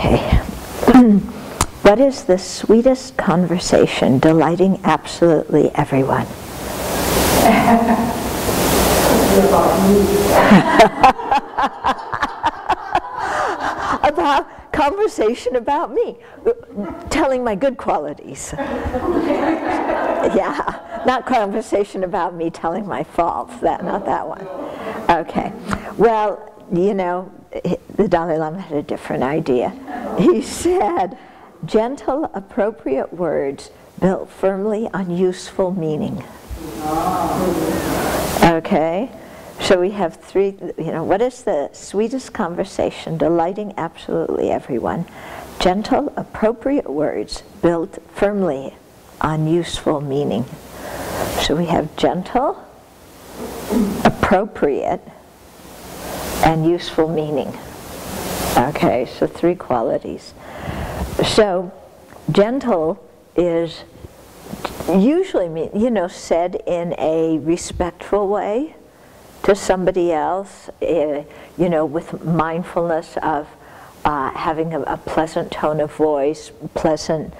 Okay. What is the sweetest conversation delighting absolutely everyone? Conversation about me, telling my good qualities. Yeah, not conversation about me telling my faults, not that one. Okay, well, you know, the Dalai Lama had a different idea. He said, gentle, appropriate words built firmly on useful meaning. Okay? So we have three, you know, what is the sweetest conversation delighting absolutely everyone? Gentle, appropriate words built firmly on useful meaning. So we have gentle, appropriate, and useful meaning. Okay, so three qualities. So gentle is usually, you know, said in a respectful way to somebody else, you know, with mindfulness of having a pleasant tone of voice, pleasant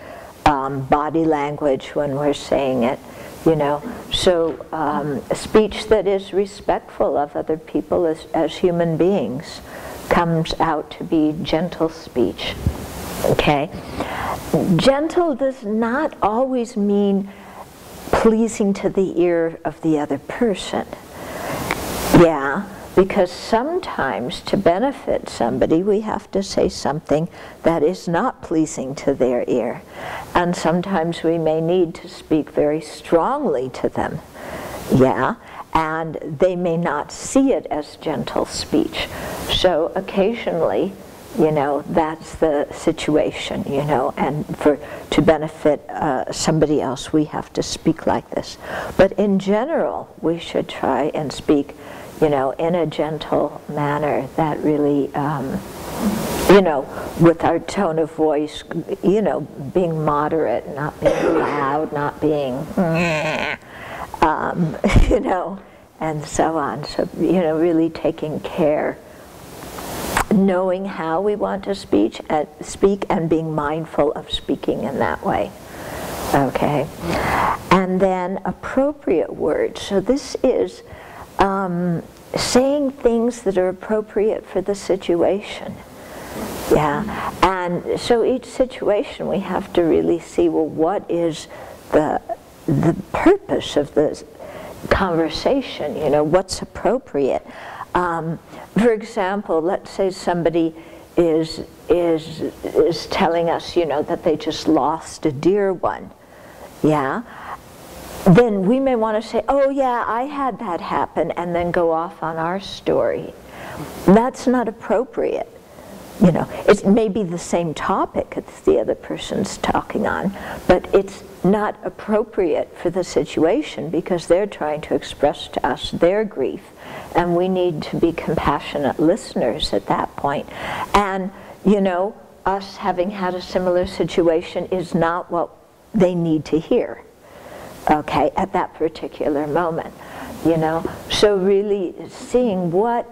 body language when we're saying it, you know. So a speech that is respectful of other people as human beings comes out to be gentle speech. Okay? Gentle does not always mean pleasing to the ear of the other person. Yeah, because sometimes to benefit somebody we have to say something that is not pleasing to their ear. And sometimes we may need to speak very strongly to them. Yeah, and they may not see it as gentle speech. So occasionally, you know, that's the situation, you know, and to benefit somebody else we have to speak like this. But in general, we should try and speak, you know, in a gentle manner that really, you know, with our tone of voice, you know, being moderate, not being loud, not being, you know, and so on. So, you know, really taking care, knowing how we want to speak and being mindful of speaking in that way. Okay? And then appropriate words. So this is saying things that are appropriate for the situation. Yeah, and so each situation we have to really see, well, what is the purpose of the conversation, you know, what's appropriate. For example, let's say somebody is telling us, you know, that they just lost a dear one. Yeah? Then we may want to say, oh yeah, I had that happen, and then go off on our story. That's not appropriate. You know, it may be the same topic as the other person's talking on, but it's not appropriate for the situation because they're trying to express to us their grief, and we need to be compassionate listeners at that point. And, you know, us having had a similar situation is not what they need to hear, okay, at that particular moment, you know. So really seeing what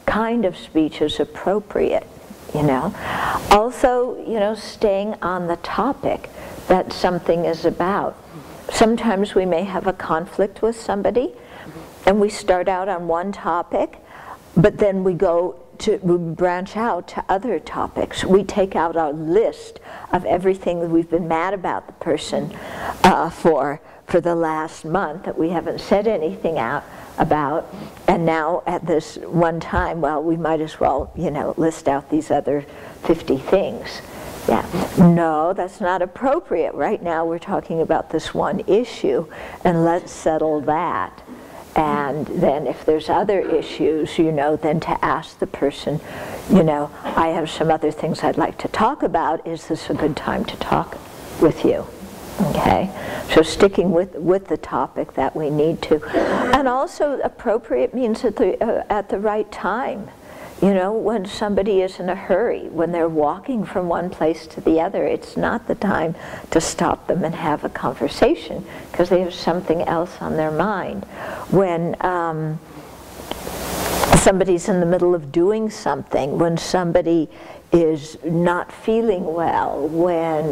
kind of speech is appropriate, you know. Also, you know, staying on the topic that something is about. Sometimes we may have a conflict with somebody, and we start out on one topic, but then we branch out to other topics. We take out our list of everything that we've been mad about the person for the last month that we haven't said anything out about, and now at this one time, well, we might as well, you know, list out these other 50 things. Yeah. No, that's not appropriate. Right now we're talking about this one issue, and let's settle that. And then if there's other issues, you know, then to ask the person, you know, I have some other things I'd like to talk about. Is this a good time to talk with you? Okay, so sticking with the topic that we need to. And also appropriate means at the right time. You know, when somebody is in a hurry, when they're walking from one place to the other, it's not the time to stop them and have a conversation because they have something else on their mind. When somebody's in the middle of doing something, when somebody is not feeling well, when,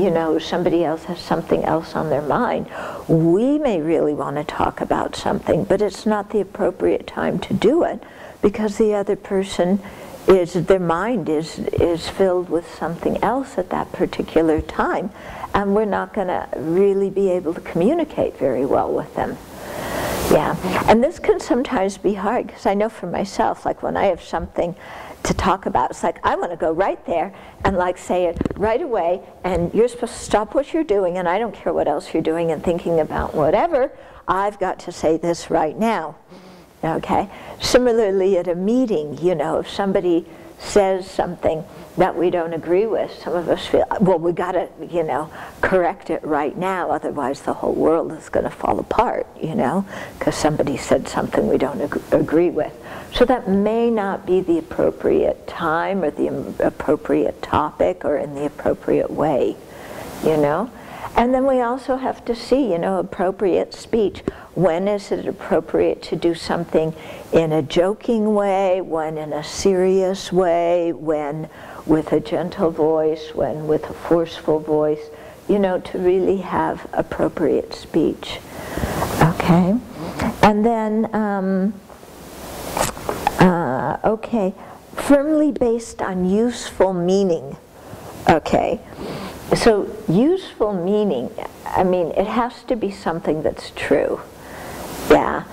you know, somebody else has something else on their mind. We may really want to talk about something, but it's not the appropriate time to do it, because the other person is, their mind is filled with something else at that particular time, and we're not going to really be able to communicate very well with them. Yeah, and this can sometimes be hard, because I know for myself, like when I have something to talk about, it's like I want to go right there and like say it right away, and you're supposed to stop what you're doing, and I don't care what else you're doing and thinking about whatever, I've got to say this right now. Okay? Similarly at a meeting, you know, if somebody says something that we don't agree with, some of us feel, well, we got to, you know, correct it right now, otherwise the whole world is going to fall apart, you know, because somebody said something we don't agree with. So that may not be the appropriate time or the appropriate topic or in the appropriate way, you know. And then we also have to see, you know, appropriate speech. When is it appropriate to do something in a joking way, when in a serious way, when with a gentle voice, when with a forceful voice, you know, to really have appropriate speech. Okay? And then, okay, firmly based on useful meaning. Okay? So useful meaning, I mean, it has to be something that's true. Yeah.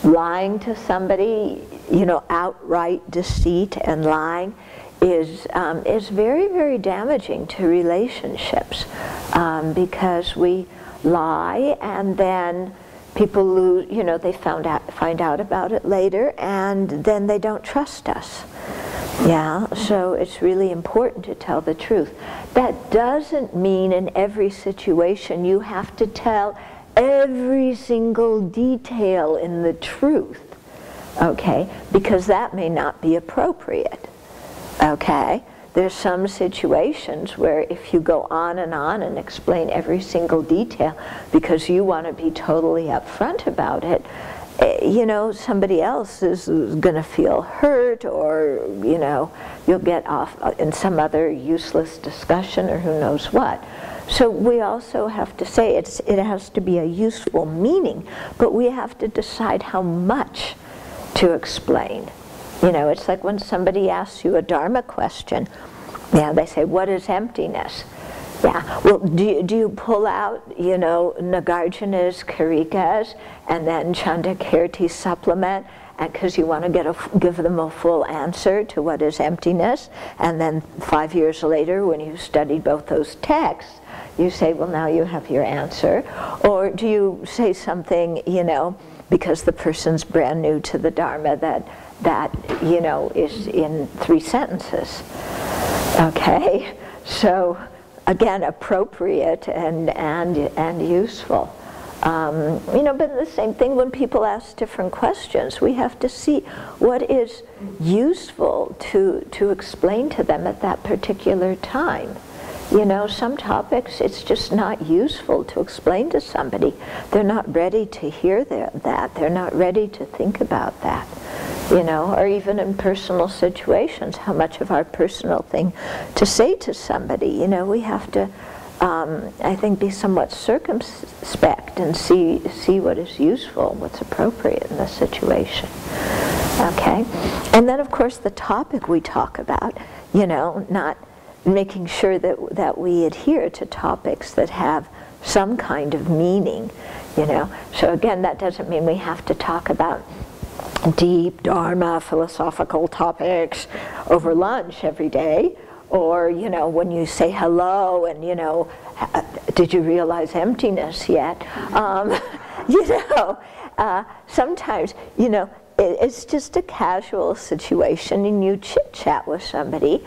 Lying to somebody, you know, outright deceit and lying is very, very damaging to relationships, because we lie and then people lose, you know, they find out about it later, and then they don't trust us. Yeah, so it's really important to tell the truth. That doesn't mean in every situation you have to tell every single detail in the truth, okay, because that may not be appropriate, okay? There's some situations where if you go on and explain every single detail because you want to be totally upfront about it, you know, somebody else is going to feel hurt, or, you know, you'll get off in some other useless discussion or who knows what. So we also have to say it has to be a useful meaning, but we have to decide how much to explain. You know, it's like when somebody asks you a Dharma question, yeah, they say, what is emptiness? Yeah, well, do you pull out, you know, Nagarjuna's Karikas and then Chandakirti's supplement, because you want to give them a full answer to what is emptiness, and then 5 years later when you've studied both those texts, you say, well, now you have your answer? Or do you say something, you know, because the person's brand new to the Dharma that you know, is in 3 sentences? Okay, so again, appropriate and useful. You know, but the same thing when people ask different questions, we have to see what is useful to explain to them at that particular time. You know, some topics it's just not useful to explain to somebody. They're not ready to hear that. They're not ready to think about that. You know, or even in personal situations, how much of our personal thing to say to somebody. You know, we have to, I think, be somewhat circumspect and see what is useful, what's appropriate in the situation. Okay? And then, of course, the topic we talk about, you know, not making sure that we adhere to topics that have some kind of meaning, you know. So again, that doesn't mean we have to talk about deep Dharma philosophical topics over lunch every day, or, you know, when you say hello and, you know, did you realize emptiness yet? You know, sometimes, you know, it's just a casual situation and you chit-chat with somebody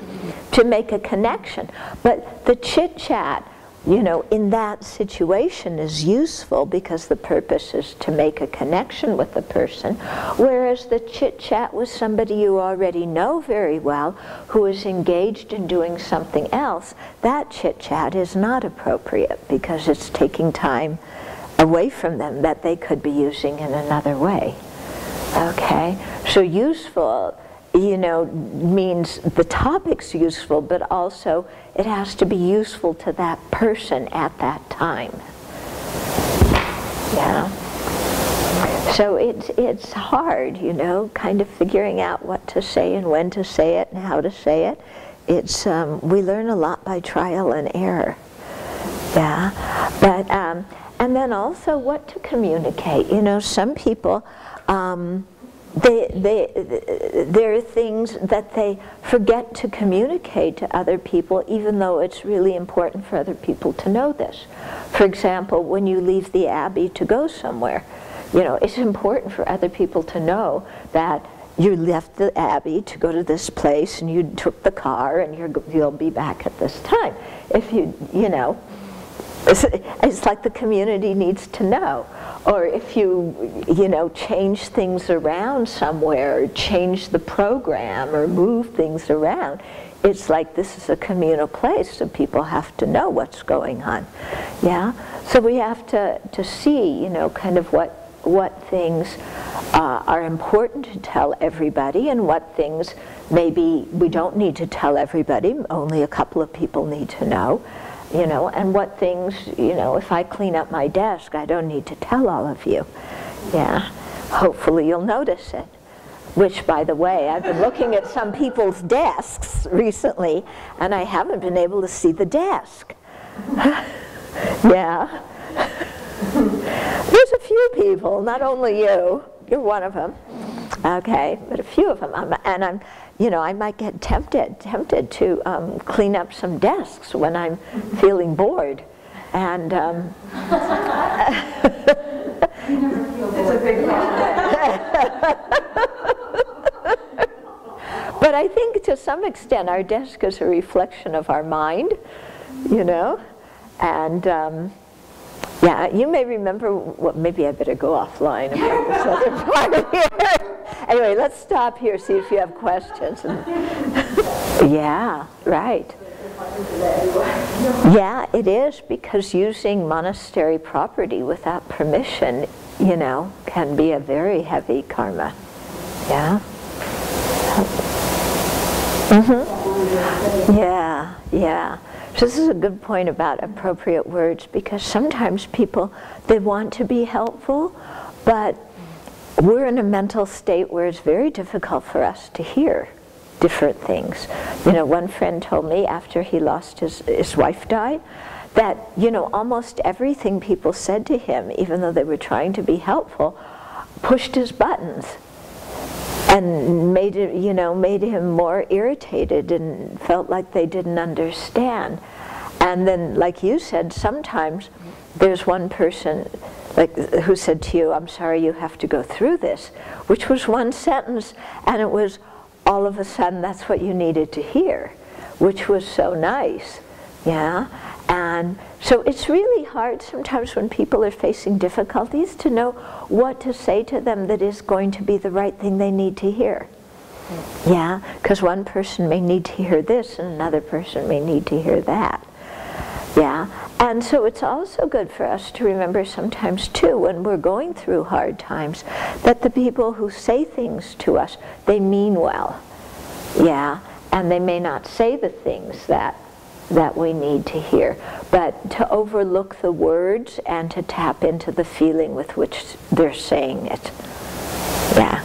to make a connection. But the chit-chat, you know, in that situation is useful because the purpose is to make a connection with the person, whereas the chit-chat with somebody you already know very well who is engaged in doing something else, that chit-chat is not appropriate because it's taking time away from them that they could be using in another way. Okay, so useful, you know, means the topic's useful, but also it has to be useful to that person at that time. Yeah. So it's hard, you know, kind of figuring out what to say and when to say it and how to say it. It's we learn a lot by trial and error. Yeah, but and then also what to communicate. You know, some people there are things that they forget to communicate to other people, even though it's really important for other people to know this. For example, when you leave the Abbey to go somewhere, you know, it's important for other people to know that you left the Abbey to go to this place and you took the car and you'll be back at this time. If you know, it's like the community needs to know. Or if you know, change things around somewhere, or change the program, or move things around, it's like this is a communal place, so people have to know what's going on. Yeah? So we have to see, you know, kind of what things are important to tell everybody and what things maybe we don't need to tell everybody, only a couple of people need to know. You know, and what things, you know, if I clean up my desk, I don't need to tell all of you. Yeah, hopefully you'll notice it. Which, by the way, I've been looking at some people's desks recently, and I haven't been able to see the desk. Yeah. There's a few people, not only you, you're one of them, okay, but a few of them, and I'm, you know, I might get tempted to clean up some desks when I'm feeling bored, and it's a big but I think to some extent our desk is a reflection of our mind, you know, and yeah, you may remember, well, maybe I better go offline about this other part here. Anyway, let's stop here, see if you have questions. Yeah, right. Yeah, it is, because using monastery property without permission, you know, can be a very heavy karma. Yeah. Mm-hmm. Yeah, yeah. So this is a good point about appropriate words, because sometimes people, they want to be helpful, but we're in a mental state where it's very difficult for us to hear different things. You know, one friend told me after he lost his wife died, that, you know, almost everything people said to him, even though they were trying to be helpful, pushed his buttons and made it, you know, made him more irritated and felt like they didn't understand. And then, like you said, sometimes there's one person like who said to you, "I'm sorry you have to go through this," which was one sentence, and it was all of a sudden that's what you needed to hear, which was so nice. Yeah. And so it's really hard sometimes when people are facing difficulties to know what to say to them that is going to be the right thing they need to hear. Yeah, because one person may need to hear this and another person may need to hear that. Yeah, and so it's also good for us to remember sometimes too, when we're going through hard times, that the people who say things to us, they mean well. Yeah, and they may not say the things that we need to hear, but to overlook the words and to tap into the feeling with which they're saying it. Yeah,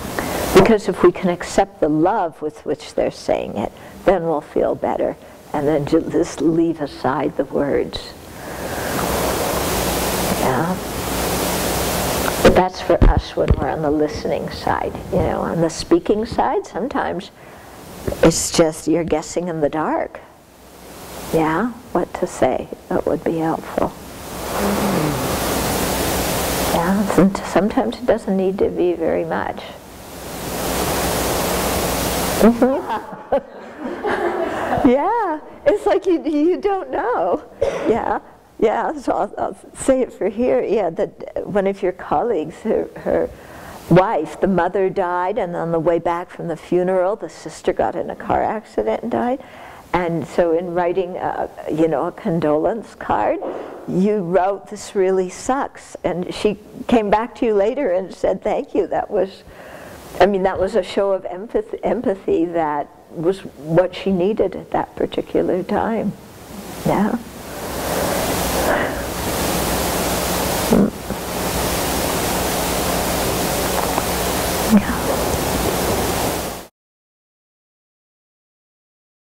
because if we can accept the love with which they're saying it, then we'll feel better, and then just leave aside the words. Yeah. But that's for us when we're on the listening side. You know, on the speaking side, sometimes it's just you're guessing in the dark. Yeah, what to say that would be helpful. Yeah, and sometimes it doesn't need to be very much. Yeah, it's like you don't know. Yeah, yeah. So I'll say it for here. Yeah, that one of your colleagues, her wife, the mother died, and on the way back from the funeral, the sister got in a car accident and died. And so in writing, you know, a condolence card, you wrote, "This really sucks." And she came back to you later and said, "Thank you, that was I mean, that was a show of empathy that was what she needed at that particular time. Yeah. Yeah.